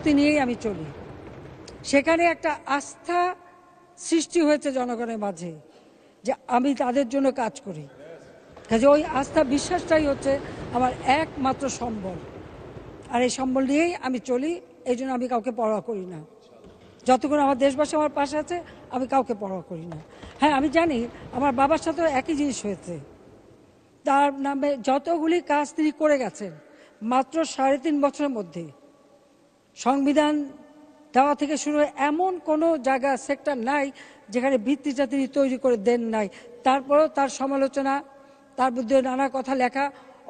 শক্তি নিয়েই আমি চলি। সেখানে একটা আস্থা সৃষ্টি হয়েছে জনগণের মাঝে যে আমি তাদের জন্য কাজ করি। কাজে ওই আস্থা বিশ্বাসটাই হচ্ছে আমার একমাত্র সম্বল, আর এই সম্বল নিয়েই আমি চলি। এই জন্য আমি কাউকে পরোয়া করি না। যতক্ষণ আমার দেশবাসী আমার পাশে আছে আমি কাউকে পরোয়া করি না। হ্যাঁ, আমি জানি আমার বাবার সাথেও একই জিনিস হয়েছে। তার নামে যতগুলি কাজ তিনি করে গেছেন মাত্র 3.5 বছরের মধ্যে, সংবিধান দেওয়া থেকে শুরু হয়ে এমন কোনো জায়গা সেক্টর নাই যেখানে ভিত্তিটা তিনি তৈরি করে দেন নাই। তারপরেও তার সমালোচনা, তার বিরুদ্ধে নানা কথা লেখা,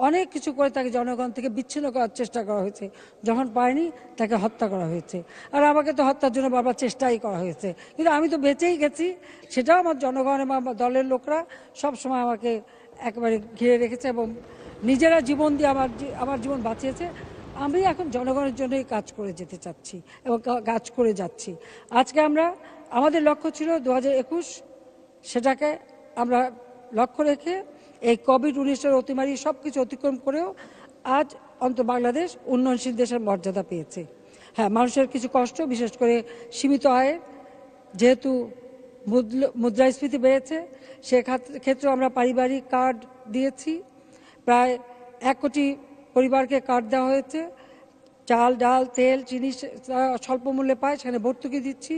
অনেক কিছু করে তাকে জনগণ থেকে বিচ্ছিন্ন করার চেষ্টা করা হয়েছে। যখন পায়নি তাকে হত্যা করা হয়েছে, আর আমাকে তো হত্যার জন্য বারবার চেষ্টাই করা হয়েছে, কিন্তু আমি তো বেঁচেই গেছি। সেটাও আমার জনগণ এবং দলের লোকরা সবসময় আমাকে একেবারে ঘিরে রেখেছে এবং নিজেরা জীবন দিয়ে আমার জীবন বাঁচিয়েছে। আমি এখন জনগণের জন্যই কাজ করে যেতে চাচ্ছি এবং কাজ করে যাচ্ছি। আজকে আমাদের লক্ষ্য ছিল 2021, সেটাকে আমরা লক্ষ্য রেখে এই কোভিড-19 অতিমারি সব কিছু অতিক্রম করেও আজ অন্তত বাংলাদেশ উন্নয়নশীল দেশের মর্যাদা পেয়েছে। হ্যাঁ, মানুষের কিছু কষ্ট, বিশেষ করে সীমিত আয়ের, যেহেতু মুদ্রাস্ফীতি বেড়েছে, সেক্ষেত্রে আমরা পারিবারিক কার্ড দিয়েছি। প্রায় 1 কোটি পরিবারকে কার্ড দেওয়া হয়েছে। চাল, ডাল, তেল, চিনি স্বল্প মূল্যে পায়, সেখানে ভর্তুকি দিচ্ছি।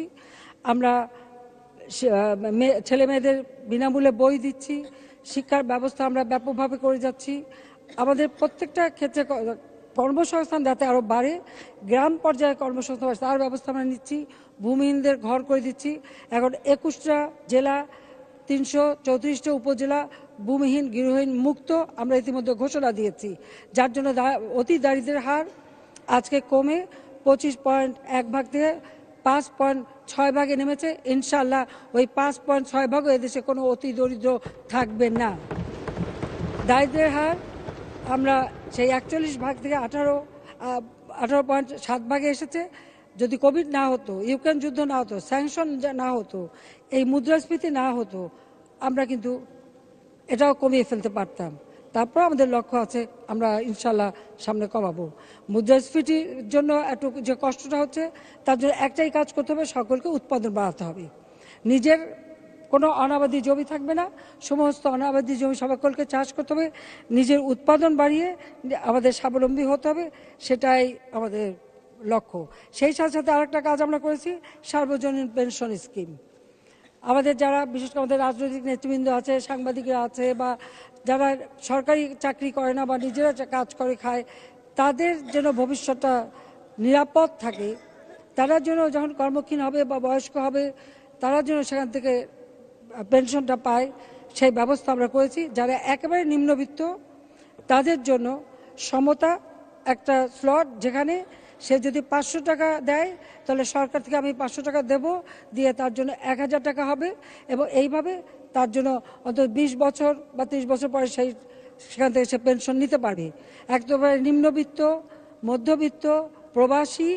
আমরা ছেলে মেয়েদের বিনামূল্যে বই দিচ্ছি। শিক্ষার ব্যবস্থা আমরা ব্যাপকভাবে করে যাচ্ছি। আমাদের প্রত্যেকটা ক্ষেত্রে কর্মসংস্থান যাতে আরও বাড়ে, গ্রাম পর্যায়ে কর্মসংস্থান তার ব্যবস্থা আমরা নিচ্ছি। ভূমিহীনদের ঘর করে দিচ্ছি। এখন 21টা জেলা, 334টা উপজেলা ভূমিহীন গৃহহীন মুক্ত আমরা ইতিমধ্যে ঘোষণা দিয়েছি, যার জন্য অতি দারিদ্র্যের হার আজকে কমে 25.1 ভাগ থেকে 5.6 ভাগে নেমেছে। ইনশাআল্লাহ ওই 5.6 ভাগও এদেশে কোনো অতি দরিদ্র থাকবে না। দারিদ্র্যের হার আমরা সেই 41 ভাগ থেকে 18.7 ভাগে এসেছে। যদি কোভিড না হতো, ইউক্রেন যুদ্ধ না হতো, স্যাংশন না হতো, এই মুদ্রাস্ফীতি না হতো, আমরা কিন্তু এটাও কমিয়ে ফেলতে পারতাম। তারপর আমাদের লক্ষ্য আছে, আমরা ইনশাল্লাহ সামনে কমাবো। মুদ্রাস্ফীতির জন্য একটু যে কষ্টটা হচ্ছে, তার জন্য একটাই কাজ করতে হবে, সকলকে উৎপাদন বাড়াতে হবে। নিজের কোনো অনাবাদি জমি থাকবে না, সমস্ত অনাবাদি জমি সকলকে চাষ করতে হবে। নিজের উৎপাদন বাড়িয়ে আমাদের স্বাবলম্বী হতে হবে, সেটাই আমাদের লক্ষ্য। সেই সাথে সাথে আরেকটা কাজ আমরা করেছি, সার্বজনীন পেনশন স্কিম। আমাদের যারা বিশেষ করে আমাদের রাজনৈতিক নেতৃবৃন্দ আছে, সাংবাদিকরা আছে, বা যারা সরকারি চাকরি করে না বা নিজেরা কাজ করে খায়, তাদের যেন ভবিষ্যৎটা নিরাপদ থাকে। তারা যেন যখন কর্মক্ষীণ হবে বা বয়স্ক হবে, তারা যেন সেখান থেকে পেনশনটা পায়, সেই ব্যবস্থা আমরা করেছি। যারা একেবারে নিম্নবিত্ত তাদের জন্য সমতা একটা স্লট, যেখানে সে যদি 500 টাকা দেয় তাহলে সরকার থেকে আমি 500 টাকা দেব, দিয়ে তার জন্য 1000 টাকা হবে, এবং এইভাবে তার জন্য অন্তত 20 বছর বা 30 বছর পরে সেখান থেকে সে পেনশন নিতে পারবে। একেবারে নিম্নবিত্ত, মধ্যবিত্ত, প্রবাসী,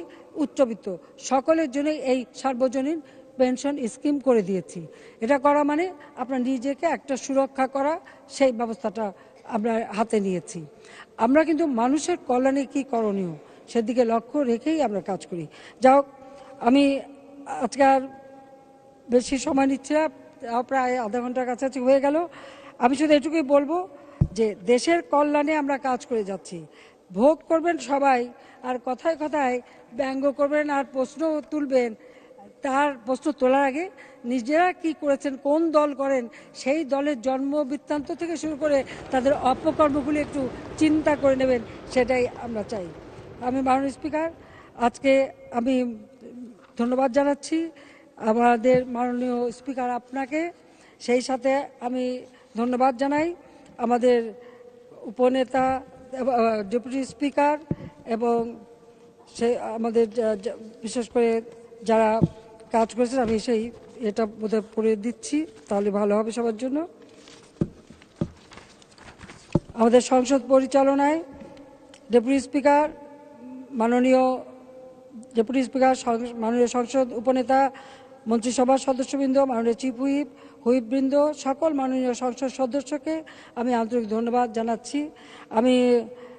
উচ্চবিত্ত সকলের জন্য এই সার্বজনীন পেনশন স্কিম করে দিয়েছি। এটা করা মানে আপনার নিজেকে একটা সুরক্ষা করা, সেই ব্যবস্থাটা আমরা হাতে নিয়েছি। আমরা কিন্তু মানুষের কল্যাণে কি করণীয় সেদিকে লক্ষ্য রেখেই আমরা কাজ করি। যাই আমি আজকে আর বেশি সময় নিচ্ছি না, প্রায় আধা ঘন্টার কাছাকাছি হয়ে গেল। আমি শুধু এটুকুই বলবো যে দেশের কল্যাণে আমরা কাজ করে যাচ্ছি। ভোগ করবেন সবাই, আর কথায় কথায় ব্যঙ্গ করবেন আর প্রশ্ন তুলবেন। তার প্রশ্ন তোলার আগে নিজেরা কি করেছেন, কোন দল করেন, সেই দলের জন্ম বৃত্তান্ত থেকে শুরু করে তাদের অপকর্মগুলি একটু চিন্তা করে নেবেন, সেটাই আমরা চাই। আমি মাননীয় স্পিকার, আজকে আমি ধন্যবাদ জানাচ্ছি আমাদের মাননীয় স্পিকার আপনাকে। সেই সাথে আমি ধন্যবাদ জানাই আমাদের উপনেতা, ডেপুটি স্পিকার, এবং আমাদের বিশেষ করে যারা কাজ করেছেন। আমি এটা বোধহয় পড়ে দিচ্ছি, তাহলে ভালো হবে সবার জন্য। আমাদের সংসদ পরিচালনায় ডেপুটি স্পিকার, মাননীয় ডেপুটি স্পিকার, মাননীয় সংসদ উপনেতা, মন্ত্রিসভার সদস্যবৃন্দ, মাননীয় চিফ হুইপ, হুইপবৃন্দ, সকল মাননীয় সংসদ সদস্যকে আমি আন্তরিক ধন্যবাদ জানাচ্ছি। আমি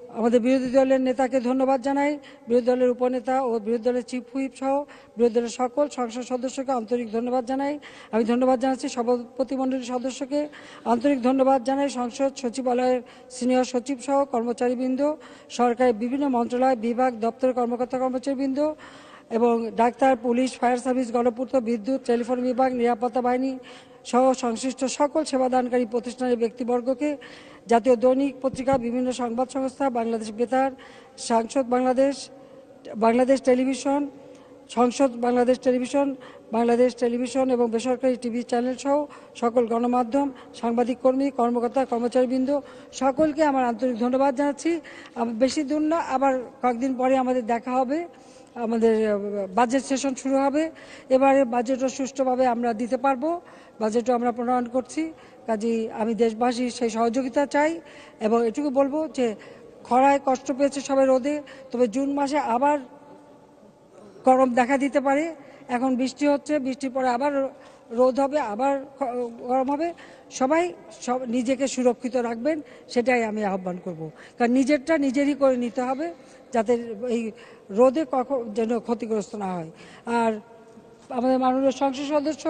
আমাদের বিরোধী দলের নেতাকে ধন্যবাদ জানাই, বিরোধী দলের উপনেতা ও বিরোধী দলের চিফ হুইপ সহ বিরোধী দলের সকল সংসদ সদস্যকে আন্তরিক ধন্যবাদ জানাই। আমি ধন্যবাদ জানাচ্ছি সভাপতিমণ্ডলীর সদস্যকে, আন্তরিক ধন্যবাদ জানাই সংসদ সচিবালয়ের সিনিয়র সচিব সহ কর্মচারীবৃন্দ, সরকারের বিভিন্ন মন্ত্রণালয়, বিভাগ, দপ্তরের কর্মকর্তা কর্মচারীবৃন্দ এবং ডাক্তার, পুলিশ, ফায়ার সার্ভিস, গণপূর্ত, বিদ্যুৎ, টেলিফোন বিভাগ, নিরাপত্তা বাহিনী সহ সংশ্লিষ্ট সকল সেবাদানকারী প্রতিষ্ঠানের ব্যক্তিবর্গকে, জাতীয় দৈনিক পত্রিকা, বিভিন্ন সংবাদ সংস্থা, বাংলাদেশ বেতার, সংসদ বাংলাদেশ, বাংলাদেশ টেলিভিশন, সংসদ বাংলাদেশ টেলিভিশন, বাংলাদেশ টেলিভিশন এবং বেসরকারি টিভি চ্যানেল সহ সকল গণমাধ্যম, সাংবাদিক কর্মী, কর্মকর্তা, কর্মচারীবৃন্দ সকলকে আমার আন্তরিক ধন্যবাদ জানাচ্ছি। বেশি দূর না, আবার কয়েকদিন পরে আমাদের দেখা হবে, আমাদের বাজেট সেশন শুরু হবে। এবারে বাজেটও সুষ্ঠুভাবে আমরা দিতে পারবো, বাজেটও আমরা প্রণয়ন করছি। কাজেই আমি দেশবাসীর সেই সহযোগিতা চাই এবং এটুকু বলবো যে খরায় কষ্ট পেয়েছে সবাই রোদে, তবে জুন মাসে আবার গরম দেখা দিতে পারে। এখন বৃষ্টি হচ্ছে, বৃষ্টির পরে আবার রোদ হবে, আবার গরম হবে। সবাই নিজেকে সুরক্ষিত রাখবেন, সেটাই আমি আহ্বান করব। কারণ নিজেরটা নিজেরই করে নিতে হবে, যাতে এই রোদে যেন ক্ষতিগ্রস্ত না হয়। আর আমাদের মাননীয় সংসদ সদস্য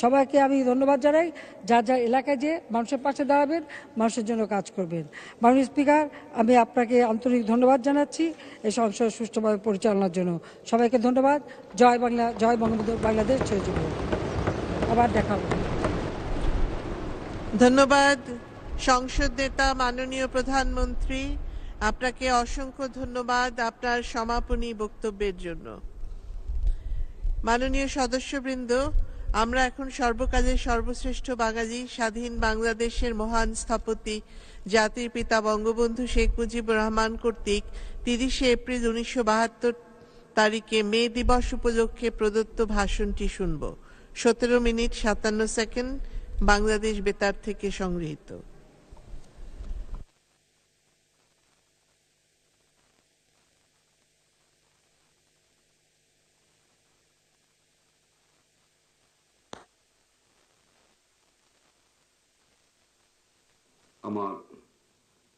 সবাইকে আমি ধন্যবাদ জানাই, যার যার এলাকায় যে মানুষের পাশে দাঁড়াবেন, মানুষের জন্য কাজ করবেন। মাননীয় স্পিকার, আমি আপনাকে আন্তরিক ধন্যবাদ জানাচ্ছি এই সংসদ সুষ্ঠুভাবে পরিচালনার জন্য। সবাইকে ধন্যবাদ। জয় বাংলা, জয় বঙ্গবন্ধু, বাংলাদেশ ছেড়ে যাব। আবার দেখা হবে। ধন্যবাদ সংসদ নেতা, মাননীয় প্রধানমন্ত্রী, আপনাকে অসংখ্য ধন্যবাদ আপনার সমাপনী বক্তব্যের জন্য। মাননীয় সদস্যবৃন্দ, আমরা এখন সর্বকালের সর্বশ্রেষ্ঠ বাঙালি, স্বাধীন বাংলাদেশের মহান স্থপতি জাতির পিতা বঙ্গবন্ধু শেখ মুজিবুর রহমান কর্তৃক 30শে এপ্রিল 1972 তারিখে মে দিবস উপলক্ষে প্রদত্ত ভাষণটি শুনব। 17 মিনিট 57 সেকেন্ড, বাংলাদেশ বেতার থেকে সংগৃহীত। আমার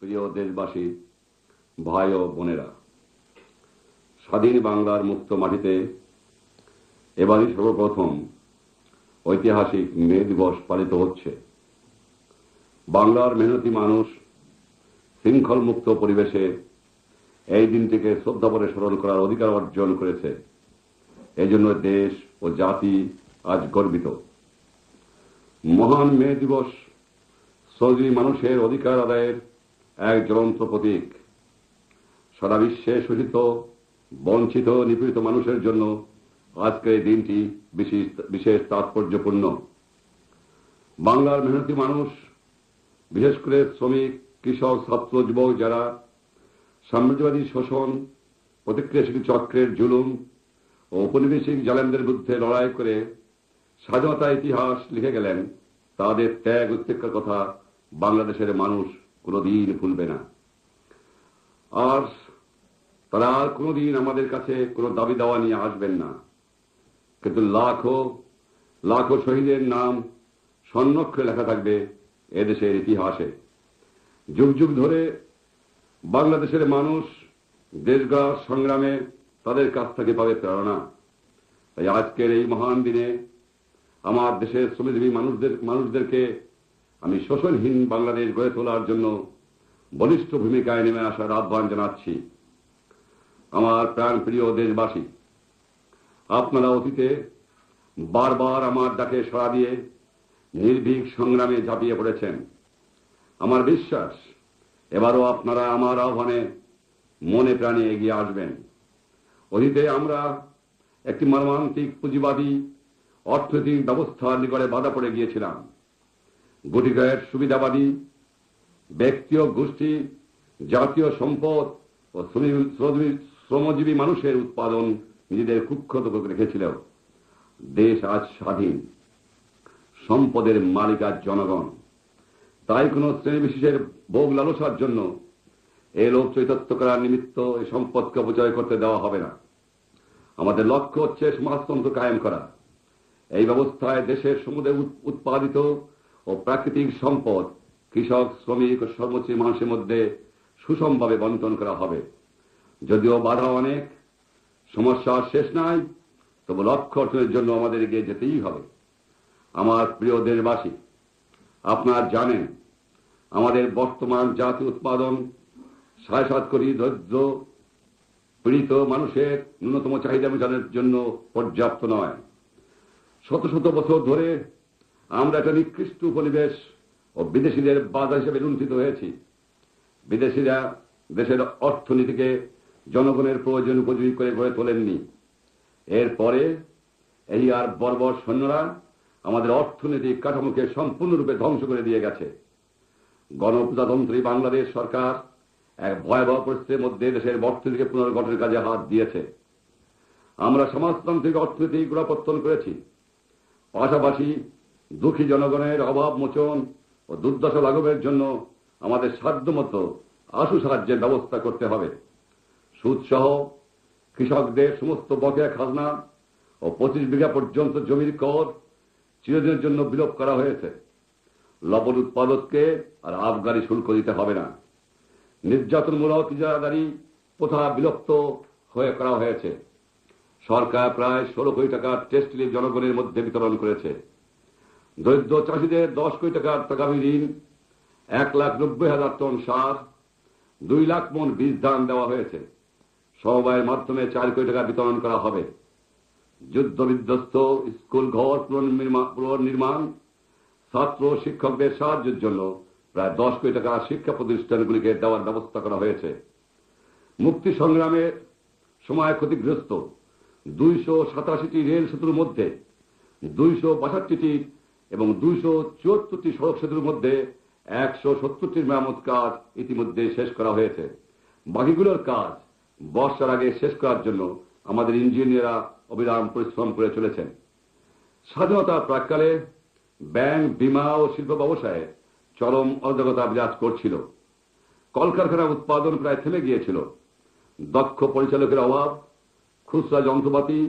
প্রিয় দেশবাসী, ভাই ও বোনেরা, স্বাধীন বাংলার মুক্ত মাটিতে এবারই সর্বপ্রথম ঐতিহাসিক মে দিবস পালিত হচ্ছে। বাংলার মেহনতি মানুষ শৃঙ্খল মুক্ত পরিবেশে এই দিনটিকে শ্রদ্ধাভরে স্মরণ করার অধিকার অর্জন করেছে। এই জন্য দেশ ও জাতি আজ গর্বিত। মহান মে দিবস শ্রমজীবী মানুষের অধিকার আদায়ের এক জ্বলন্ত প্রতীক। সারা বিশ্বে শোষিত, বঞ্চিত, নিপীড়িত মানুষের জন্য আজকের এই দিনটি বিশেষ তাৎপর্যপূর্ণ। বাংলার মেহনতি মানুষ, বিশেষ করে শ্রমিক, কৃষক, ছাত্র, যুবক, যারা সাম্রাজ্যবাদী শোষণ, প্রতিক্রিয়াশীল চক্রের জুলুম ও ঔপনিবেশিক জালেমদের বিরুদ্ধে লড়াই করে স্বাধীনতা ইতিহাস লিখে গেলেন, তাদের ত্যাগ উত্তেজনার কথা বাংলাদেশের মানুষ কোনোদিন ভুলবে না। আর তারা আর কোনোদিন আমাদের কাছে কোনো দাবি দাওয়া নিয়ে আসবেন না। কিন্তু লাখো লাখো শহীদের নাম স্বর্ণাক্ষরে লেখা থাকবে এদেশের ইতিহাসে। যুগ যুগ ধরে বাংলাদেশের মানুষ দেশ গড়ার সংগ্রামে তাদের কাছ থেকে পাবে প্রেরণা। তাই আজকের এই মহান দিনে আমার দেশের শ্রমজীবী মানুষদেরকে আমি শোষণহীন বাংলাদেশ গড়ে তোলার জন্য বলিষ্ঠ ভূমিকায় নেমে আসার আহ্বান জানাচ্ছি। আমার প্রাণপ্রিয় দেশবাসী, আপনারা অতীতে বারবার আমার ডাকে সাড়া দিয়ে নির্ভীক সংগ্রামে ঝাঁপিয়ে পড়েছেন। আমার বিশ্বাস এবারও আপনারা আমার আহ্বানে মনে প্রাণে এগিয়ে আসবেন। অতীতে আমরা একটি মর্মান্তিক পুঁজিবাদী অর্থনৈতিক ব্যবস্থার নিকটে বাধা পড়ে গিয়েছিলাম। গুটিকয়েক সুবিধাবাদী ব্যক্তি ও গোষ্ঠী জাতীয় সম্পদ ও শ্রমজীবী মানুষের উৎপাদন নিজেদের কুক্ষত করে রেখেছিল। দেশ আজ স্বাধীন, সম্পদের মালিক আজ জনগণ। তাই কোন শ্রেণী বিশেষের ভোগ লালসার জন্য এই লোক চৈতন্য করার নিমিত্ত এই সম্পদকে অপচয় করতে দেওয়া হবে না। আমাদের লক্ষ্য হচ্ছে সমাজতন্ত্র কায়েম করা। এই ব্যবস্থায় দেশের সমুদায় উৎপাদিত ও প্রাকৃতিক সম্পদ কৃষক, শ্রমিক ও সর্বশ্রী মানুষের মধ্যে সুষমভাবে বন্টন করা হবে। যদিও বাধা অনেক, সমস্যার শেষ নাই, তবু লক্ষ্য অর্জনের জন্য আমাদের এগিয়ে যেতেই হবে। আমার প্রিয় দেশবাসী, আপনারা জানেন আমাদের বর্তমান জাতীয় উৎপাদন 7.5 কোটি দরিদ্র পীড়িত মানুষের ন্যূনতম চাহিদা মেটানোর জন্য পর্যাপ্ত নয়। শত শত বছর ধরে আমরা একটা নিকৃষ্ট পরিবেশ ও বিদেশিদের বাধা হিসেবে লুণ্ঠিত হয়েছি। বিদেশিরা দেশের অর্থনীতিকে জনগণের প্রয়োজন উপযোগী করে গড়ে তোলেননি। এরপরে এই আর বর্বর সৈন্যরা আমাদের অর্থনৈতিক কাঠামোকে সম্পূর্ণরূপে ধ্বংস করে দিয়ে গেছে। গণপ্রজাতন্ত্রী বাংলাদেশ সরকার এক ভয়াবহ পরিস্থিতির মধ্যে দেশের অর্থনীতিকে পুনর্গঠনের কাজে হাত দিয়েছে। আমরা সমাজতান্ত্রিক অর্থনীতি গোড়াপত্তন করেছি। পাশাপাশি দুঃখী জনগণের অভাব মোচন ও দুর্দশা লাঘবের জন্য আমাদের সাধ্যমতো আশু সাহায্যের ব্যবস্থা করতে হবে। সুদসহ কৃষকদের সমস্ত বকেয়া খাজনা ও 25 বিঘা পর্যন্ত জমির কর চিরদিনের জন্য বিলোপ করা হয়েছে। লবণ উৎপাদককে আর আবগারি শুল্ক দিতে হবে না। নির্যাতনমূলক ইজারাদারি প্রথা বিলুপ্ত হয়ে করা হয়েছে। সরকার প্রায় 16 কোটি টাকার টেস্ট রিলিফ জনগণের মধ্যে বিতরণ করেছে। দরিদ্র চাষীদের 10 কোটি টাকার তাগামী ঋণ, 1,90,000 টন সার, 2 লাখ মন বীজ দান দেওয়া হয়েছে। সমবায়ের মাধ্যমে 4 কোটি টাকা বিতরণ করা হবে। যুদ্ধ বিধ্বস্ত স্কুল ঘর পুনর্নির্মাণ, ছাত্র শিক্ষকদের সাহায্যের জন্য প্রায় 10 কোটি টাকা শিক্ষা প্রতিষ্ঠানগুলিকে দেওয়ার ব্যবস্থা করা হয়েছে। মুক্তি সংগ্রামের সময় ক্ষতিগ্রস্ত 287টি রেল সেতুর মধ্যে 262টি এবং 274টি সড়ক সেতুর মধ্যে 170টির মেরামত কাজ ইতিমধ্যে শেষ করা হয়েছে। বাকিগুলোর কাজ বর্ষার আগে শেষ করার জন্য আমাদের ইঞ্জিনিয়াররা অবিরাম পরিশ্রম করে চলেছেন। স্বাধীনতার প্রাক্কালে ব্যাংক, বীমা ও শিল্প ব্যবসায়ে চরম অরাজকতা বিরাজ করছিল। কলকারখানা উৎপাদন প্রায় থেমে গিয়েছিল। দক্ষ পরিচালকের অভাব, খুচরা যন্ত্রপাতি,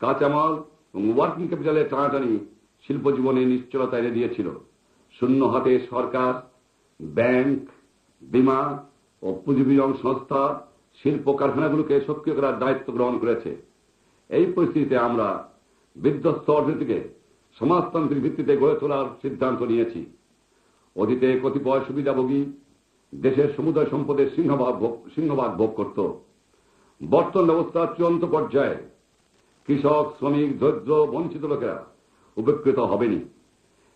কাঁচামাল এবং ওয়ার্কিং ক্যাপিটালের টানাটানি শিল্প জীবনে নিশ্চলতা এনে দিয়েছিল। শূন্য হাতে সরকার, ব্যাংক, বীমা ও পুঁজিবিনিয়োগ সংস্থা শিল্প কারখানাগুলোকে সক্রিয় করার দায়িত্ব গ্রহণ করেছে। এই পরিস্থিতিতে আমরা বিধ্বস্ত অর্থনীতিকে সমাজতান্ত্রিক ভিত্তিতে গড়ে তোলার সিদ্ধান্ত নিয়েছি। অতীতে কতিপয় সুবিধাভোগী দেশের সমুদয় সম্পদের সিংহভাগ ভোগ করত। বর্তমান ব্যবস্থার চূড়ান্ত পর্যায়ে কৃষক, শ্রমিক, দরিদ্র, বঞ্চিত লোকেরা উপকৃত হবেনি।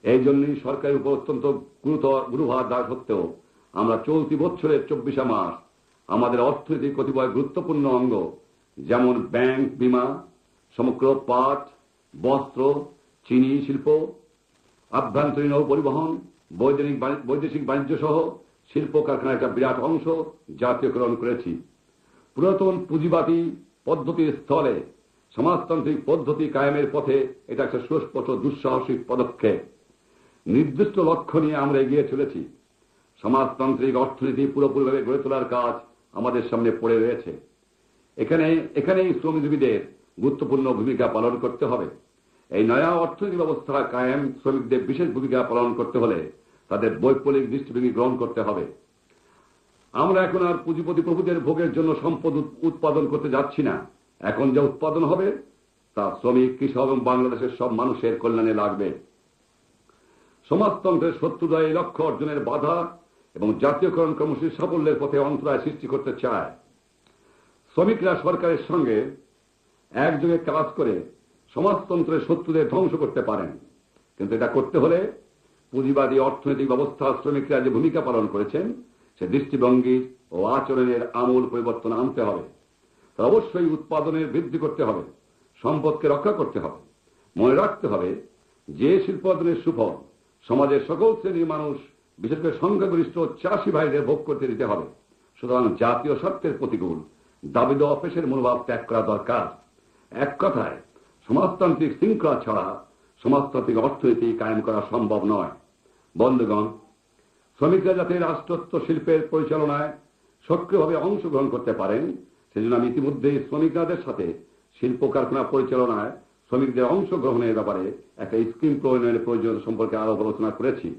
এই জন্যই সরকারের উপর অত্যন্ত গুরুভার দায় সত্ত্বেও আমরা চলতি বছরের 24 মাস আমাদের অর্থনৈতিক কতিপয় গুরুত্বপূর্ণ অঙ্গ যেমন ব্যাংক, বীমা, সমগ্র পাট, বস্ত্র, চিনি শিল্প, আভ্যন্তরীণ পরিবহন, বৈদেশিক বাণিজ্য সহ শিল্প কারখানার একটা বিরাট অংশ জাতীয়করণ করেছি। পুরাতন পুঁজিবাদী পদ্ধতির স্থলে সমাজতান্ত্রিক পদ্ধতি কায়েমের পথে এটা একটা সুস্পষ্ট দুঃসাহসিক পদক্ষেপ। নির্দিষ্ট লক্ষ্য নিয়ে আমরা এগিয়ে চলেছি। সমাজতান্ত্রিক অর্থনীতি পুরোপুরিভাবে গড়ে তোলার কাজ আমাদের সামনে পড়ে রয়েছে। এখানেই শ্রমজীবীদের গুরুত্বপূর্ণ ভূমিকা পালন করতে হবে। এই নয়া অর্থনীতি ব্যবস্থা কায়েম শ্রমিকদের বিশেষ ভূমিকা পালন করতে হলে তাদের বৈপ্লবিক দৃষ্টিভঙ্গি গ্রহণ করতে হবে। আমরা এখন আর পুঁজিপতি প্রভুদের ভোগের জন্য সম্পদ উৎপাদন করতে যাচ্ছি না। এখন যা উৎপাদন হবে তা শ্রমিক, কৃষক এবং বাংলাদেশের সব মানুষের কল্যাণে লাগবে। সমাজতন্ত্রের শত্রুরা এই লক্ষ্য অর্জনের বাধা এবং জাতীয়করণ কর্মসূচির সাফল্যের পথে অন্তরায় সৃষ্টি করতে চায়। শ্রমিকরা সরকারের সঙ্গে একযোগে কাজ করে সমাজতন্ত্রের শত্রুদের ধ্বংস করতে পারেন, কিন্তু এটা করতে হলে পুঁজিবাদী অর্থনৈতিক ব্যবস্থা শ্রমিকরা যে ভূমিকা পালন করেছেন সে দৃষ্টিভঙ্গি ও আচরণের আমূল পরিবর্তন আনতে হবে। তার অবশ্যই উৎপাদনের বৃদ্ধি করতে হবে, সম্পদকে রক্ষা করতে হবে। মনে রাখতে হবে যে শিল্পোৎপাদনের সুফল সমাজের সকল শ্রেণীর মানুষ, বিশেষ করে সংখ্যাগরিষ্ঠ চাষী ভাইদের ভোগ করতে দিতে হবে। সুতরাং জাতীয় স্বার্থের প্রতিকূল দাবি দেওয়া পেশের মনোভাব ত্যাগ করা দরকার। এক কথায় সমাজতান্ত্রিক শৃঙ্খলা ছাড়া সমাজতান্ত্রিক অর্থনীতি কায়েম করা সম্ভব নয়। বন্ধুগণ, শ্রমিকরা যাতে রাষ্ট্রত্ব শিল্পের পরিচালনায় সক্রিয়ভাবে অংশগ্রহণ করতে পারেন সেজন্য আমি ইতিমধ্যেই শ্রমিকদের সাথে শিল্প কারখানা পরিচালনায় শ্রমিকদের অংশগ্রহণের ব্যাপারে একটা স্কিম প্রণয়নের প্রয়োজন সম্পর্কে আরো আলোচনা করেছি।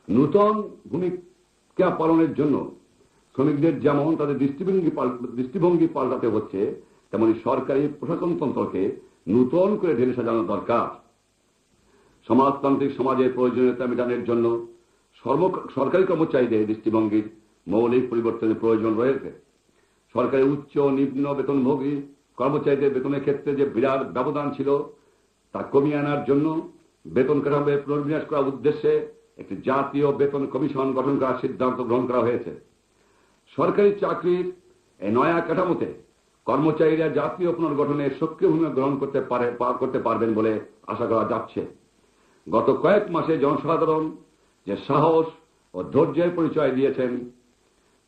নূতন ভূমিকা পালনের জন্য শ্রমিকদের যেমন তাদের দৃষ্টিভঙ্গি পাল্টাতে হচ্ছে, তেমনি সরকারি প্রশাসনতন্ত্রকে নূতন করে ঢেলে সাজানো দরকার। সমাজতান্ত্রিক সমাজের প্রয়োজনীয়তা মেটানোর জন্য সরকারি কর্মচারীদের দৃষ্টিভঙ্গির মৌলিক পরিবর্তনের প্রয়োজন রয়েছে। সরকারি উচ্চ ও নিম্ন বেতনভোগী কর্মচারীদের বেতনের ক্ষেত্রে যে বিরাট ব্যবধান ছিল তা কমিয়ে আনার জন্য বেতন কাঠামোর পুনর্বিন্যাস করার উদ্দেশ্যে একটি জাতীয় বেতন কমিশন গঠন করার সিদ্ধান্ত গ্রহণ করা হয়েছে। সরকারি চাকরির এই নয়া কাঠামোতে কর্মচারীরা জাতীয় পুনর্গঠনের সক্রিয় ভূমিকা গ্রহণ করতে পারবেন বলে আশা করা যাচ্ছে। গত কয়েক মাসে জনসাধারণ যে সাহস ও ধৈর্যের পরিচয় দিয়েছেন,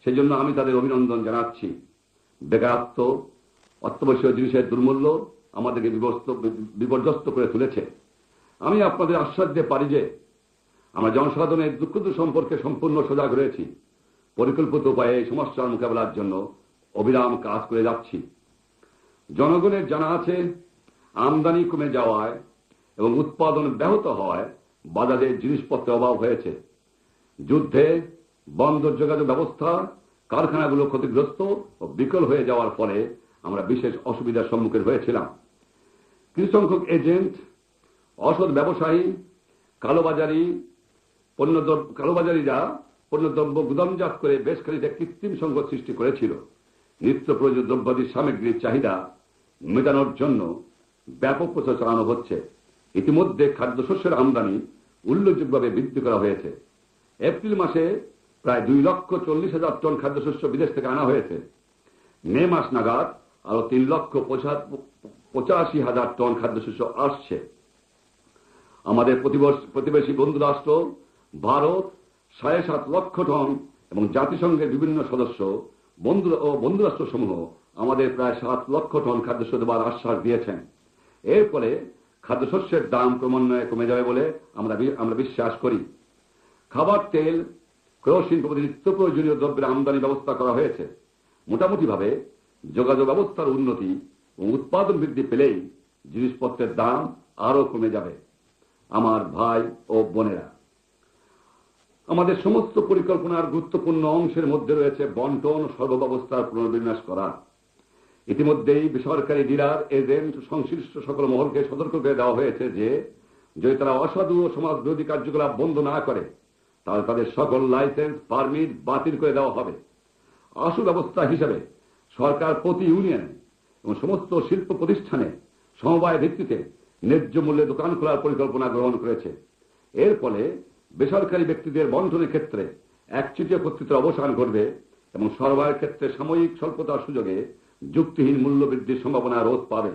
সেজন্য আমি তাদের অভিনন্দন জানাচ্ছি। বেকারত্ব, অত্যাবশ্যকীয় জিনিসের দুর্মূল্য আমাদেরকে বিপর্যস্ত করে তুলেছে। আমি আপনাদের আশ্বাস দিতে পারি যে আমরা জনসাধারণের দুঃখ সম্পর্কে সম্পূর্ণ সজাগ রয়েছি। পরিকল্পিত উপায়ে এই সমস্যার মোকাবেলার জন্য অবিরাম কাজ করে যাচ্ছি। জনগণের জানা আছে, আমদানি কমে যাওয়ায় এবং উৎপাদন ব্যাহত হওয়ায় বাজারে জিনিসপত্রের অভাব হয়েছে। যুদ্ধে বন্দর যোগাযোগ ব্যবস্থা, কারখানাগুলো ক্ষতিগ্রস্ত ও বিকল হয়ে যাওয়ার ফলে আমরা বিশেষ অসুবিধার সম্মুখীন হয়েছিলাম। কিছু সংখ্যক এজেন্ট, অসৎ ব্যবসায়ী, কালোবাজারিরা পণ্যদ্রব্য গুদামজাত করে বেশ খানিকটা কৃত্রিম সংকট সৃষ্টি করেছিল। নিত্য প্রয়োজনীয় দ্রব্যাদির সামগ্রীর চাহিদা মেটানোর জন্য ব্যাপক প্রচার চালানো হচ্ছে। ইতিমধ্যে খাদ্যশস্যের আমদানি উল্লেখযোগ্যভাবে বৃদ্ধি করা হয়েছে। এপ্রিল মাসে প্রায় 2,40,000 টন খাদ্যশস্য বিদেশ থেকে আনা হয়েছে। মে মাস নাগাদ আরো 3,85,000 টন খাদ্যশস্য আসছে। আমাদের প্রতিবেশী বন্ধু রাষ্ট্র ভারত 7.5 লক্ষ টন এবং জাতিসংঘের বিভিন্ন সদস্য বন্ধু রাষ্ট্র সমূহ আমাদের প্রায় 7 লক্ষ টন খাদ্যশস্য দেওয়ার আশ্বাস দিয়েছেন। এর ফলে খাদ্যশস্যের দাম ক্রমান্বয়ে কমে যাবে বলে আমরা বিশ্বাস করি। খাবার তেল, কেরোসিন প্রভৃতি নিত্য প্রয়োজনীয় দ্রব্যের আমদানি ব্যবস্থা করা হয়েছে। মোটামুটিভাবে যোগাযোগ ব্যবস্থার উন্নতি ও উৎপাদন বৃদ্ধি পেলেই জিনিসপত্রের দাম আরো কমে যাবে। আমার ভাই ও বোনেরা, আমাদের সমস্ত পরিকল্পনার গুরুত্বপূর্ণ অংশের মধ্যে রয়েছে বন্টন সর্বব্যবস্থার পুনর্বিন্যাস করা। ইতিমধ্যেই বেসরকারি ডিলার, এজেন্ট, সংশ্লিষ্ট সকল মহলকে সতর্ক করে দেওয়া হয়েছে যে যদি তারা অসাধু ও সমাজ বিরোধী কার্যকলাপ বন্ধ না করে, তাহলে তাদের সকল লাইসেন্স, পারমিট বাতিল করে দেওয়া হবে। আশু ব্যবস্থা হিসেবে সরকার প্রতি ইউনিয়ন এবং সমস্ত শিল্প প্রতিষ্ঠানে সমবায় ভিত্তিতে ন্যায্য মূল্যে দোকান খোলার পরিকল্পনা গ্রহণ করেছে। এর ফলে বেসরকারি ব্যক্তিদের বন্টনের ক্ষেত্রে একচেটিয়া কর্তৃত্বের অবসান ঘটবে এবং সরবরাহের ক্ষেত্রে সাময়িক স্বল্পতার সুযোগে যুক্তিহীন মূল্য বৃদ্ধির সম্ভাবনা রোধ পাবে।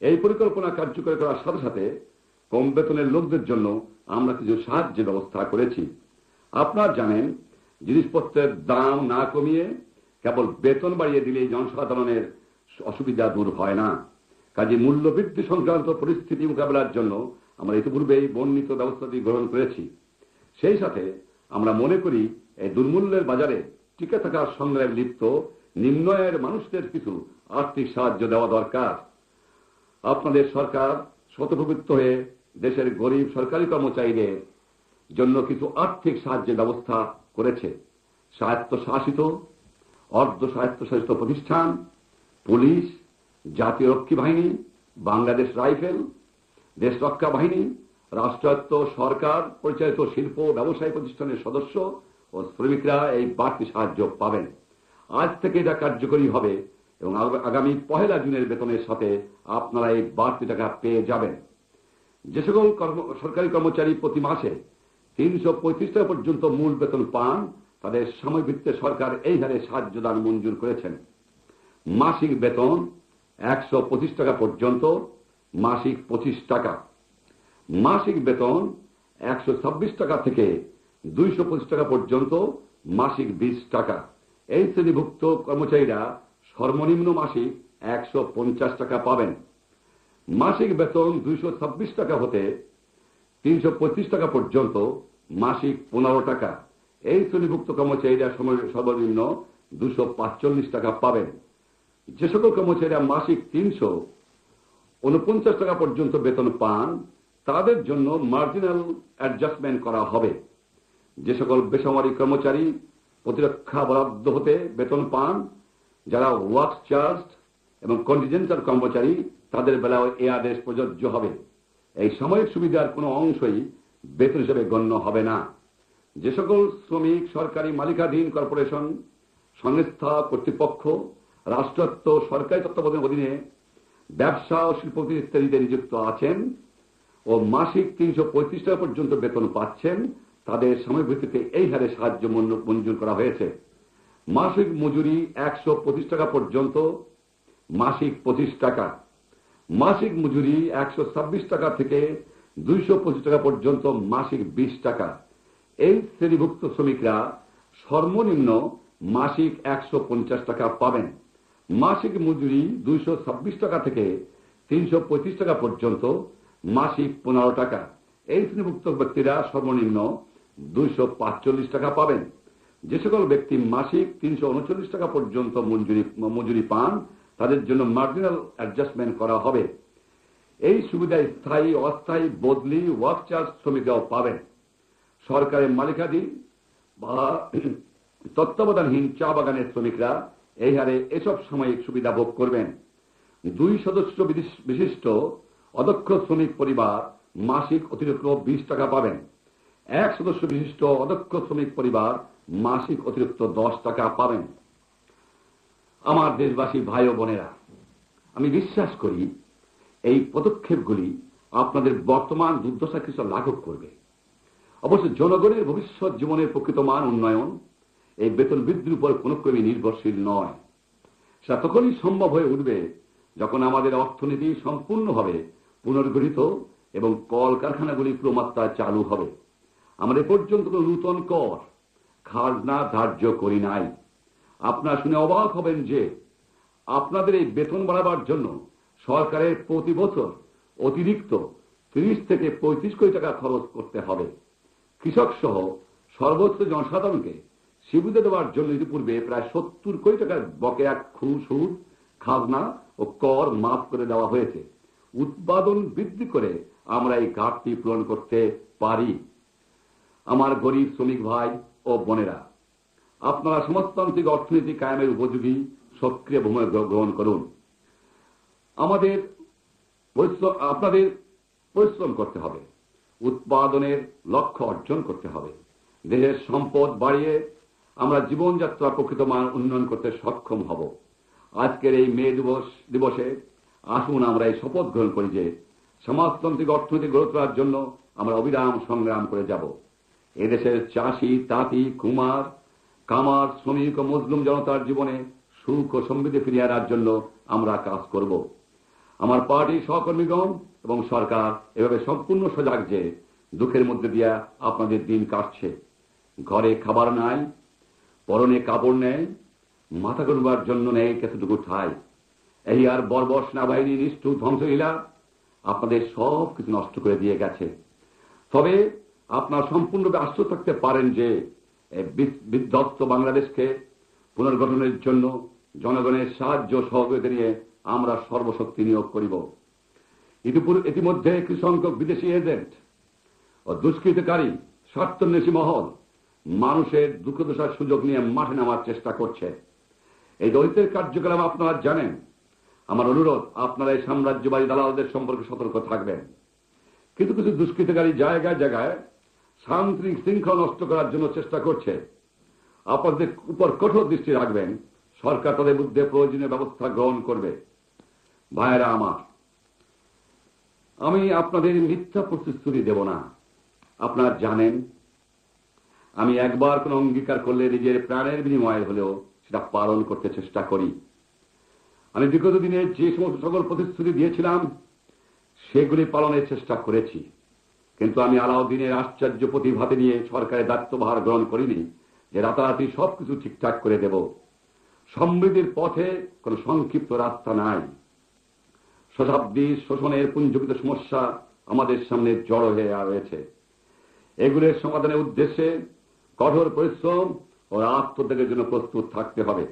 এই পরিকল্পনা কার্যকর করার সাথে সাথে কম বেতনের লোকদের জন্য আমরা কিছু সাহায্যের ব্যবস্থা করেছি। আপনারা জানেন, জিনিসপত্রের দাম না কমিয়ে কেবল বেতন বাড়িয়ে দিলেই জনসাধারণের অসুবিধা দূর হয় না। কাজে মূল্য বৃদ্ধি সংক্রান্ত পরিস্থিতি মোকাবেলার জন্য আমরা ইতিপূর্বেই বর্ণিত ব্যবস্থাটি গ্রহণ করেছি। সেই সাথে আমরা মনে করি এই দুর্মূল্যের বাজারে টিকে থাকার সংগ্রামে লিপ্ত নিম্ন আয়ের মানুষদের কিছু আর্থিক সাহায্য দেওয়া দরকার। আপনাদের সরকার স্বতঃপ্রবৃত্ত হয়ে দেশের গরিব সরকারি কর্মচারীদের জন্য কিছু আর্থিক সাহায্যের ব্যবস্থা করেছে। স্বায়ত্তশাসিত, অর্ধ স্বায়ত্তশাসিত প্রতিষ্ঠান, পুলিশ, জাতীয় রক্ষী বাহিনী, বাংলাদেশ রাইফেল, দেশ রক্ষা বাহিনী, রাষ্ট্রায়ত্ত সরকার পরিচালিত শিল্প ব্যবসায়ী প্রতিষ্ঠানের সদস্য ও শ্রমিকরা এই বাড়তি সাহায্য পাবেন। আজ থেকে এটা কার্যকরী হবে এবং আগামী 1 জুনের বেতনের সাথে আপনারা এই বাড়তি টাকা পেয়ে যাবেন। যে সকল সরকারি কর্মচারী প্রতি মাসে 335 টাকা পর্যন্ত মূল বেতন পান, তাদের সাময়িক ভিত্তিতে সরকার এই হারে সাহায্য দান মঞ্জুর করেছেন। মাসিক বেতন 125 টাকা পর্যন্ত মাসিক 25 টাকা, মাসিক বেতন 126 টাকা থেকে 225 টাকা পর্যন্ত মাসিক 20 টাকা। এই শ্রেণীভুক্ত কর্মচারীরা সর্বনিম্ন মাসিক 150 টাকা পাবেন। মাসিক বেতন 226 টাকা হতে 325 টাকা পর্যন্ত মাসিক 15 টাকা। এই শ্রেণীভুক্ত কর্মচারীরা সর্বনিম্ন 245 টাকা পাবেন। যে সকল কর্মচারীরা মাসিক 349 টাকা পর্যন্ত বেতন পান, তাদের জন্য মার্জিনাল অ্যাডজাস্টমেন্ট করা হবে। যে সকল বেসামরিক কর্মচারী প্রতিরক্ষা বরাদ্দ হতে বেতন পান, যারা ওয়ার্ক চার্জ এবং কন্টিজেন্টাল কর্মচারী তাদের বেলায় এই আদেশ প্রযোজ্য হবে। এই সাময়িক সুবিধার কোনো অংশই বেতন হিসেবে গণ্য হবে না। যে সকল শ্রমিক সরকারি মালিকাধীন কর্পোরেশন, সংস্থা, কর্তৃপক্ষ, রাষ্ট্রায়ত্ত সরকারি তত্ত্বাবধানের অধীনে ব্যবসা ও শিল্প ইত্যাদিতে নিযুক্ত আছেন ও মাসিক 335 টাকা পর্যন্ত বেতন পাচ্ছেন, তাদের সাময়িক ভিত্তিতে এই হারে সাহায্য মঞ্জুর করা হয়েছে। মাসিক মজুরি 125 টাকা পর্যন্ত মাসিক 25 টাকা, মাসিক মজুরি 126 টাকা থেকে 225 টাকা পর্যন্ত মাসিক 20 টাকা। এই শ্রেণীভুক্ত শ্রমিকরা সর্বনিম্ন মাসিক 150 টাকা পাবেন। মাসিক মজুরি 226 টাকা থেকে 335 টাকা পর্যন্ত মাসিক 15 টাকা। এই শ্রেণীভুক্ত ব্যক্তিরা সর্বনিম্ন 245 টাকা পাবেন। যে সকল ব্যক্তি মাসিক 339 টাকা পর্যন্ত মজুরি পান, তাদের জন্য মার্জিনাল অ্যাডজাস্টমেন্ট করা হবে। এই সুবিধায় স্থায়ী, অস্থায়ী, বদলি, ওয়ার্ক চার্জ শ্রমিকরাও পাবেন। সরকারের মালিকাধীন বা তত্ত্বাবধানহীন চা বাগানের শ্রমিকরা এই হারে এসব সাময়িক সুবিধা ভোগ করবেন। 2 সদস্য বিশিষ্ট অদক্ষ শ্রমিক পরিবার মাসিক অতিরিক্ত 20 টাকা পাবেন। 1 সদস্য বিশিষ্ট অদক্ষ শ্রমিক পরিবার মাসিক অতিরিক্ত 10 টাকা পাবেন। আমার দেশবাসী ভাই ও বোনেরা, আমি বিশ্বাস করি এই পদক্ষেপগুলি আপনাদের বর্তমান দুর্দশা কিছু লাঘব করবে। অবশ্য জনগণের ভবিষ্যৎ জীবনের প্রকৃত মান উন্নয়ন এই বেতন বৃদ্ধির উপর কোনো ক্রমে নির্ভরশীল নয়। সেটা তখনই সম্ভব হয়ে উঠবে যখন আমাদের অর্থনীতি সম্পূর্ণভাবে পুনর্গঠিত এবং কলকারখানাগুলি পুরোমাত্রায় চালু হবে। আমরা এ পর্যন্ত কোনো নূতন কর, খাজনা ধার্য করি নাই। আপনারা শুনে অবাক হবেন যে আপনাদের এই বেতন বাড়াবার জন্য সরকারের প্রতি বছর অতিরিক্ত 30 থেকে 35 কোটি টাকা খরচ করতে হবে। কৃষক সহ সর্বোচ্চ জনসাধারণকে সুবিধা দেওয়ার জন্য ইতিপূর্বে প্রায় 70 কোটি টাকার বকেয়া সুদ, খাজনা ও কর মাফ করে দেওয়া হয়েছে। উৎপাদন বৃদ্ধি করে আমরা এই ঘাটতি পূরণ করতে পারি। আমার গরিব শ্রমিক ভাই ও বোনেরা, আপনারা সমাজতান্ত্রিক অর্থনীতি কায়েমের উপযোগী সক্রিয় ভূমিকা গ্রহণ করুন। আপনাদের পরিশ্রম করতে হবে, উৎপাদনের লক্ষ্য অর্জন করতে হবে। দেশের সম্পদ বাড়িয়ে আমরা জীবনযাত্রা প্রকৃত মান উন্নয়ন করতে সক্ষম হব। আজকের এই মে দিবসে আসুন আমরা এই শপথ গ্রহণ করি যে সমাজতান্ত্রিক অর্থনীতি গড়ে তোলার জন্য আমরা অবিরাম সংগ্রাম করে যাব। এদেশের চাষি, তাঁতি, কুমার, কামার, শ্রমিক ও মজলুম জনতার জীবনে সুখ ও সমৃদ্ধি ফিরিয়ে আনার জন্য আমরা কাজ করব। আমার পার্টির সহকর্মীগণ এবং সরকার এভাবে সম্পূর্ণ সজাগ যে দুঃখের মধ্যে দিয়ে আপনাদের দিন কাটছে। ঘরে খাবার নাই, পরনে কাপড় নেই, মাথা গোনবার জন্য নেই কতটুকু ঠাই। এই আর বর্বর সেনাবাহিনী নিষ্ঠুর ধ্বংসলীলা আপনাদের সব কিছু নষ্ট করে দিয়ে গেছে। তবে আপনারা সম্পূর্ণভাবে আশ্বস্ত থাকতে পারেন যে বিধ্বস্ত বাংলাদেশকে পুনর্গঠনের জন্য জনগণের সাহায্য সহযোগিতা নিয়ে আমরা সর্বশক্তি নিয়োগ করিব। ইতিমধ্যে কিছু সংখ্যক বিদেশি এজেন্ট ও দুষ্কৃতকারী স্বার্থান্বেষী মহল মানুষের দুঃখদশার সুযোগ নিয়ে মাঠে নামার চেষ্টা করছে। এই দৈত্যের কার্যকলাপ আপনারা জানেন। আমার অনুরোধ, আপনারা এই সাম্রাজ্যবাদী দালালদের সম্পর্কে সতর্ক থাকবেন। কিছু কিছু দুষ্কৃতকারী জায়গায় জায়গায় শান্তি শৃঙ্খলা নষ্ট করার জন্য চেষ্টা করছে। আপনাদের উপর কঠোর দৃষ্টি রাখবেন। সরকার তাদের বিরুদ্ধে প্রয়োজনীয় ব্যবস্থা গ্রহণ করবে। ভাইয়েরা আমার, আমি আপনাদের মিথ্যা প্রতিশ্রুতি দেব না। আপনারা জানেন আমি একবার কোন অঙ্গীকার করলে নিজের প্রাণের বিনিময়ে হলেও সেটা পালন করতে চেষ্টা করি। আমি বিগত দিনে যে সমস্ত সকল প্রতিশ্রুতি দিয়েছিলাম সেগুলি পালনের চেষ্টা করেছি, কিন্তু আমি আলাউদ্দিনের আশ্চর্য প্রতিভাতে নিয়ে সরকারের দায়িত্বভার গ্রহণ করিনি যে রাতারাতি সবকিছু ঠিকঠাক করে দেব। সমৃদ্ধির পথে কোন সংক্ষিপ্ত রাস্তা নাই। শতাব্দী শোষণের পুঞ্জীভূত সমস্যা আমাদের সামনে জড়ো হয়ে রয়েছে। এগুলোর সমাধানের উদ্দেশ্যে কঠোর পরিশ্রম ও আত্মত্যাগের জন্য প্রস্তুত থাকতে হবে।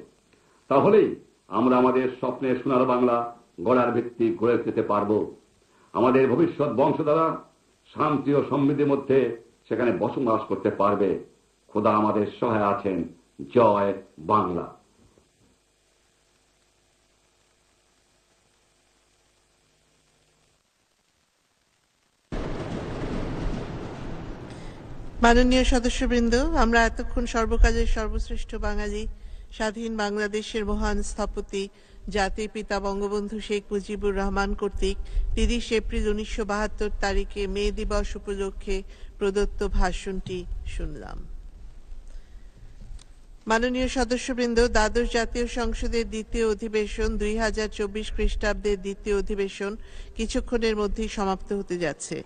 তাহলেই আমরা আমাদের স্বপ্নের সোনার বাংলা গড়ার ভিত্তি গড়ে যেতে পারব। আমাদের ভবিষ্যৎ বংশধারা শান্তি ও সমৃদ্ধির মধ্যে সেখানে বসবাস করতে পারবে। খোদা আমাদের সহায় আছেন। জয় বাংলা। মাননীয় সদস্যবৃন্দ, আমরা এতক্ষণ সর্বকালের সর্বশ্রেষ্ঠ বাঙালি স্বাধীন বাংলাদেশের মহান স্থপতি জাতির পিতা বঙ্গবন্ধু শেখ মুজিবুর রহমান কর্তৃক 30 এপ্রিল 1972 তারিখে মে দিবস উপলক্ষে প্রদত্ত ভাষণটি শুনলাম। মাননীয় সদস্যবৃন্দ, দ্বাদশ জাতীয় সংসদের দ্বিতীয় অধিবেশন 2024 খ্রিস্টাব্দের দ্বিতীয় অধিবেশন কিছুক্ষণের মধ্যেই সমাপ্ত হতে যাচ্ছে।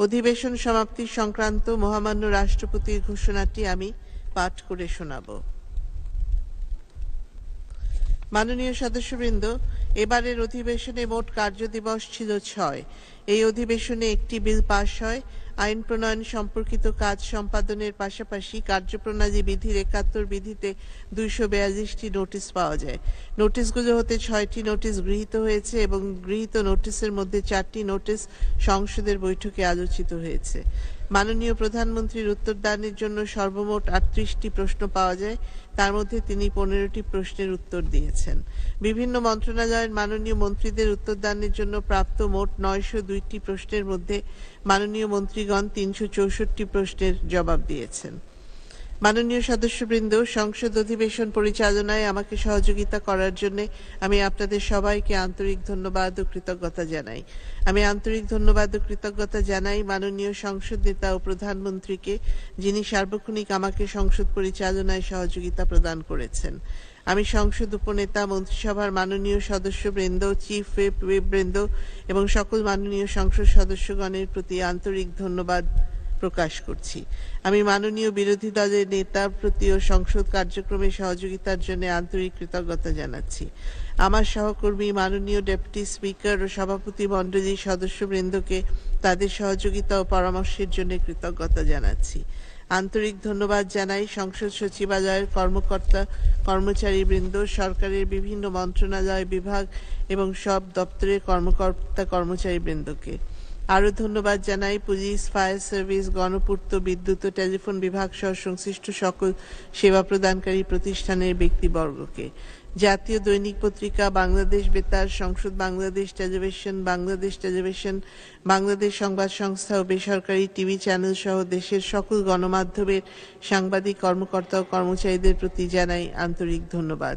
অধিবেশন সমাপ্তি সংক্রান্ত মহামান্য রাষ্ট্রপতির ঘোষণাটি আমি পাঠ করে শোনাব। মাননীয় সদস্যবৃন্দ, এবারের অধিবেশনে মোট কার্যদিবস ছিল 6। এই অধিবেশনে একটি বিল পাশ হয়। আইন প্রণয়ন সম্পর্কিত কাজ সম্পাদনের পাশাপাশি কার্যপ্রণালী বিধির 71 বিধিতে 242টি নোটিশ পাওয়া যায়। নোটিশগুলো হতে 6টি নোটিশ গৃহীত হয়েছে এবং গৃহীত নোটিশের মধ্যে 4টি নোটিশ সংসদের বৈঠকে আলোচিত হয়েছে। মাননীয় প্রধানমন্ত্রীর উত্তরদানের জন্য সর্বমোট 38টি প্রশ্ন পাওয়া যায়, তার মধ্যে তিনি 15টি প্রশ্নের উত্তর দিয়েছেন। বিভিন্ন মন্ত্রণালয়ের মাননীয় মন্ত্রীদের উত্তরদানের জন্য প্রাপ্ত মোট 902টি প্রশ্নের মধ্যে মাননীয় মন্ত্রীগণ 364 প্রশ্নের জবাব দিয়েছেন। মাননীয় সদস্যবৃন্দ, সংসদ অধিবেশন পরিচালনায় আমাকে সহযোগিতা করার জন্য আমি আপনাদের সবাইকে আন্তরিক ধন্যবাদ ও কৃতজ্ঞতা জানাই। আমি আন্তরিক ধন্যবাদ ও কৃতজ্ঞতা জানাই মাননীয় সংসদ নেতা ও প্রধানমন্ত্রীকে, যিনি সার্বক্ষণিক আমাকে সংসদ পরিচালনায় সহযোগিতা প্রদান করেছেন। আমি সংসদ উপনেতা, মন্ত্রিসভার মাননীয় সদস্যবৃন্দ, চিফ হুইপ বৃন্দ এবং সকল মাননীয় সংসদ সদস্যগণের প্রতি আন্তরিক ধন্যবাদ প্রকাশ করছি। আমি মাননীয় বিরোধী দলের নেতার প্রতিও সংসদ কার্যক্রমে সহযোগিতার জন্য আন্তরিক কৃতজ্ঞতা জানাচ্ছি। আমার সহকর্মী মাননীয় ডেপুটি স্পিকার ও সভাপতি মণ্ডলীর সদস্যবৃন্দকে তাদের সহযোগিতা ও পরামর্শের জন্য কৃতজ্ঞতা জানাচ্ছি। আন্তরিক ধন্যবাদ জানাই সংসদ সচিবালয়ের কর্মকর্তা কর্মচারীবৃন্দ, সরকারের বিভিন্ন মন্ত্রণালয়, বিভাগ এবং সব দপ্তরের কর্মকর্তা কর্মচারীবৃন্দকে। আরও ধন্যবাদ জানাই পুলিশ, ফায়ার সার্ভিস, গণপূর্ত, বিদ্যুৎ ও টেলিফোন বিভাগ সহ সংশ্লিষ্ট সকল সেবা প্রদানকারী প্রতিষ্ঠানের ব্যক্তিবর্গকে। জাতীয় দৈনিক পত্রিকা, বাংলাদেশ বেতার, সংসদ বাংলাদেশ টেলিভিশন, বাংলাদেশ সংবাদ সংস্থা ও বেসরকারি টিভি চ্যানেল সহ দেশের সকল গণমাধ্যমের সাংবাদিক কর্মকর্তা ও কর্মচারীদের প্রতি জানাই আন্তরিক ধন্যবাদ।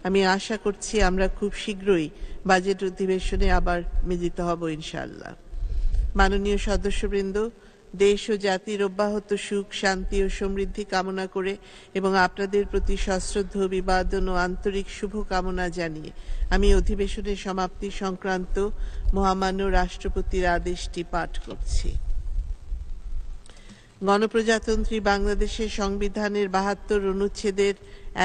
আমি আশা করছি আমরা খুব শীঘ্রই বাজেট অধিবেশনে আবার মিলিত হব ইনশাআল্লাহ। মাননীয় সদস্যবৃন্দ, দেশ ও জাতির অব্যাহত সুখ, শান্তি ও সমৃদ্ধি কামনা করে এবং আপনাদের প্রতি সশ্রদ্ধ অভিবাদন ও আন্তরিক শুভ কামনা জানিয়ে আমি অধিবেশনের সমাপ্তি সংক্রান্ত মহামান্য রাষ্ট্রপতির আদেশটি পাঠ করছি। গণপ্রজাতন্ত্রী বাংলাদেশের সংবিধানের 72 অনুচ্ছেদের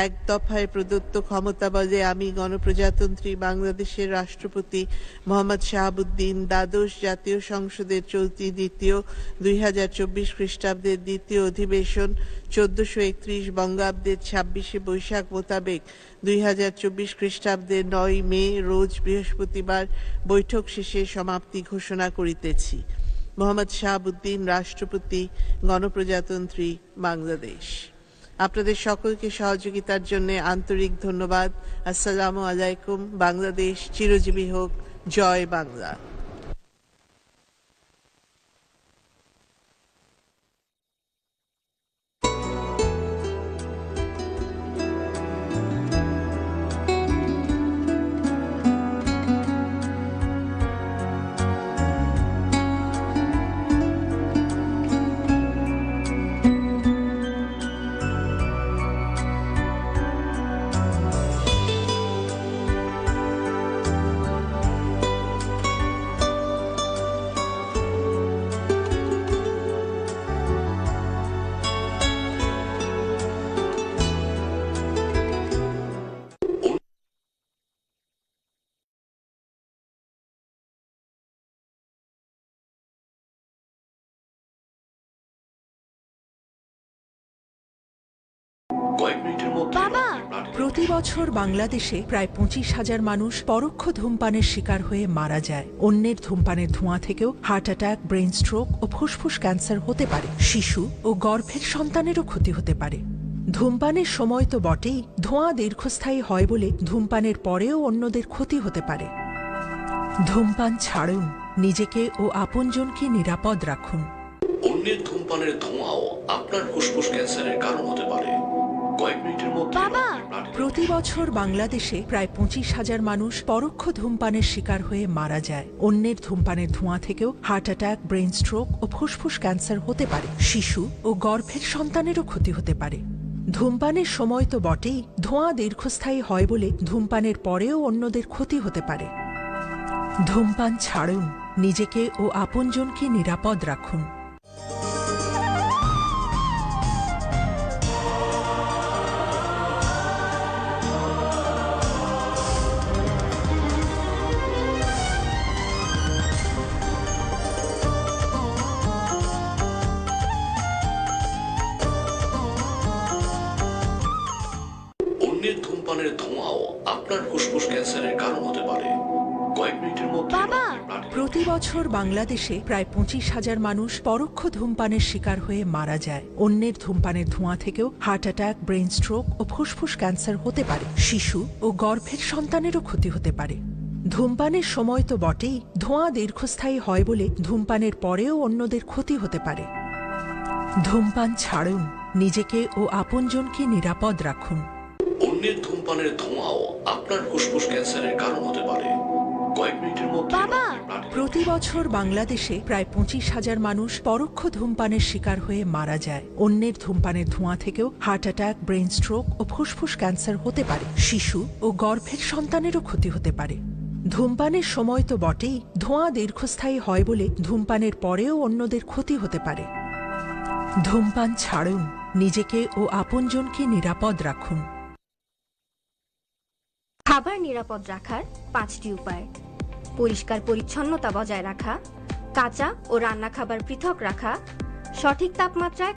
1 দফায় প্রদত্ত ক্ষমতা বলে আমি গণপ্রজাতন্ত্রী বাংলাদেশের রাষ্ট্রপতি মোহাম্মদ শাহাবুদ্দিন দ্বাদশ জাতীয় সংসদের চলতি দ্বিতীয় 2024 খ্রিস্টাব্দের দ্বিতীয় অধিবেশন 1431 বঙ্গাব্দের 26 বৈশাখ মোতাবেক 2024 খ্রিস্টাব্দের 9 মে রোজ বৃহস্পতিবার বৈঠক শেষে সমাপ্তি ঘোষণা করিতেছি। মোহাম্মদ শাহাবুদ্দিন, রাষ্ট্রপতি, গণপ্রজাতন্ত্রী বাংলাদেশ। আপনাদের সকলকে সহযোগিতার জন্য আন্তরিক ধন্যবাদ। আসসালামু আলাইকুম। বাংলাদেশ চিরজীবী হোক। জয় বাংলা। বাবা, প্রতি বছর বাংলাদেশে প্রায় 25,000 মানুষ পরোক্ষ ধূমপানের শিকার হয়ে মারা যায়। অন্যের ধূমপানের ধোঁয়া থেকেও হার্ট অ্যাটাক, ব্রেন স্ট্রোক ও ফুসফুস ক্যান্সার হতে পারে। শিশু ও গর্ভের সন্তানেরও ক্ষতি হতে পারে। ধূমপানের সময় তো বটেই, ধোঁয়া দীর্ঘস্থায়ী হয় বলে ধূমপানের পরেও অন্যদের ক্ষতি হতে পারে। ধূমপান ছাড়ুন, নিজেকে ও আপনজনকে নিরাপদ রাখুন। অন্যের ধূমপানের ধোঁয়াও আপনার ফুসফুস ক্যান্সারের কারণ হতে পারে। কয়েক মিনিটের মধ্যে প্রতি বছর বাংলাদেশে প্রায় 25,000 মানুষ পরোক্ষ ধূমপানের শিকার হয়ে মারা যায়। অন্যের ধূমপানের ধোঁয়া থেকেও হার্ট অ্যাটাক, ব্রেন স্ট্রোক ও ফুসফুস ক্যান্সার হতে পারে। শিশু ও গর্ভের সন্তানেরও ক্ষতি হতে পারে। ধূমপানের সময় তো বটেই, ধোঁয়া দীর্ঘস্থায়ী হয় বলে ধূমপানের পরেও অন্যদের ক্ষতি হতে পারে। ধূমপান ছাড়ুন, নিজেকে ও আপনজনকে নিরাপদ রাখুন। অন্যের ধূমপানের ধোঁয়াও আপনার ফুসফুস ক্যান্সারের কারণ হতে পারে। কয়েক মিনিটের মধ্যে প্রতি বছর বাংলাদেশে প্রায় 25,000 মানুষ পরোক্ষ ধূমপানের শিকার হয়ে মারা যায়। অন্যের ধূমপানের ধোঁয়া থেকেও হার্ট অ্যাটাক, ব্রেন স্ট্রোক ও ফুসফুস ক্যান্সার হতে পারে। শিশু ও গর্ভের সন্তানেরও ক্ষতি হতে পারে। ধূমপানের সময় তো বটেই, ধোঁয়া দীর্ঘস্থায়ী হয় বলে ধূমপানের পরেও অন্যদের ক্ষতি হতে পারে। ধূমপান ছাড়ুন, নিজেকে ও আপনজনকে নিরাপদ রাখুন। অন্যের ধূমপানের ধোঁয়াও আপনার ফুসফুস ক্যান্সারের কারণ হতে পারে। কয়েক মিনিটের মধ্যে প্রতি বছর বাংলাদেশে প্রায় 25,000 মানুষ পরোক্ষ ধূমপানের শিকার হয়ে মারা যায়। অন্যের ধূমপানের ধোঁয়া থেকেও হার্ট অ্যাটাক, ব্রেন স্ট্রোক ও ফুসফুস ক্যান্সার হতে পারে। শিশু ও গর্ভের সন্তানেরও ক্ষতি হতে পারে। ধূমপানের সময় তো বটেই, ধোঁয়া দীর্ঘস্থায়ী হয় বলে ধূমপানের পরেও অন্যদের ক্ষতি হতে পারে। ধূমপান ছাড়ুন, নিজেকে ও আপনজনকে নিরাপদ রাখুন। খাবার নিরাপদ রাখার 5টি উপায়: পরিষ্কার পরিচ্ছন্নতা বজায় রাখা, কাঁচা ও রান্না খাবার পৃথক রাখা, সঠিক তাপমাত্রায়